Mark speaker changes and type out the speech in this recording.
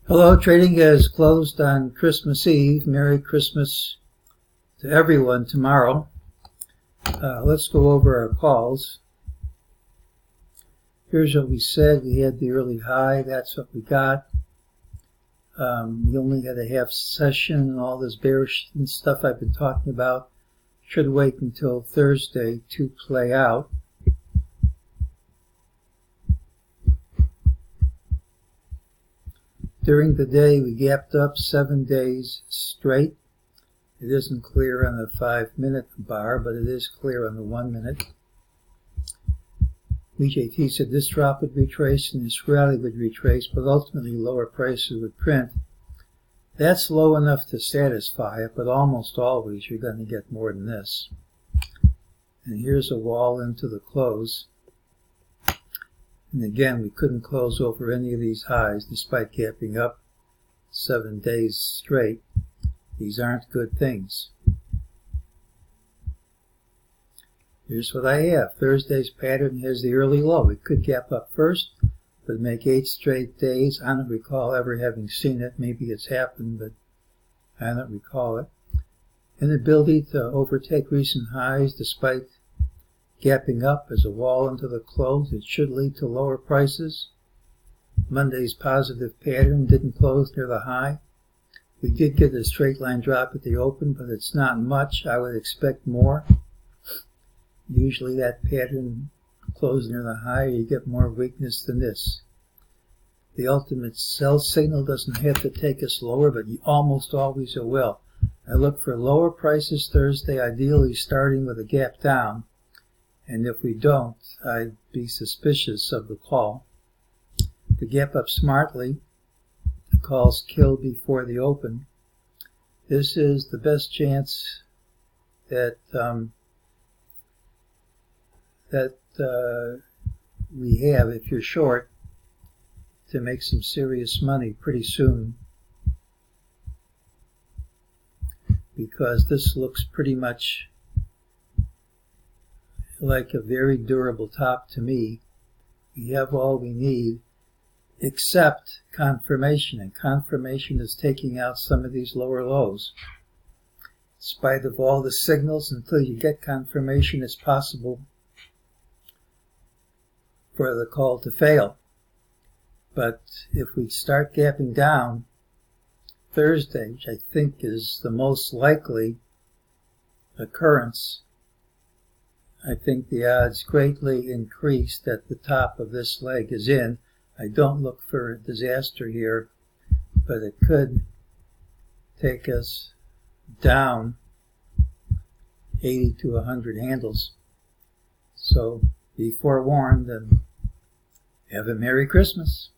Speaker 1: Hello, trading has closed on Christmas Eve. Merry Christmas to everyone tomorrow. Let's go over our calls. Here's what we said. We had the early high. That's what we got. We only had a half session, and all this bearish stuff I've been talking about should wait until Thursday to play out. During the day, we gapped up 7 days straight. It isn't clear on the 5-minute bar, but it is clear on the 1 minute. MEJT said this drop would retrace and this rally would retrace, but ultimately lower prices would print. That's low enough to satisfy it, but almost always you're going to get more than this. And here's a wall into the close. And again, we couldn't close over any of these highs despite gapping up 7 days straight. These aren't good things. Here's what I have. Thursday's pattern has the early low. It could gap up first, but make 8 straight days. I don't recall ever having seen it. Maybe it's happened, but I don't recall it. Inability to overtake recent highs despite gapping up as a wall into the close. It should lead to lower prices. Monday's positive pattern didn't close near the high. We did get a straight line drop at the open, but it's not much. I would expect more. Usually that pattern closed near the high, you get more weakness than this. The ultimate sell signal doesn't have to take us lower, but almost always it will. I look for lower prices Thursday, ideally starting with a gap down. And if we don't, I'd be suspicious of the call. To gap up smartly, the call's killed before the open. This is the best chance that we have, if you're short, to make some serious money pretty soon, because this looks pretty much like a very durable top to me. We have all we need except confirmation, and confirmation is taking out some of these lower lows. In spite of all the signals, until you get confirmation, it's possible for the call to fail. But if we start gapping down Thursday, which I think is the most likely occurrence, I think the odds greatly increase that the top of this leg is in. I don't look for a disaster here, but it could take us down 80 to 100 handles. So be forewarned and have a Merry Christmas.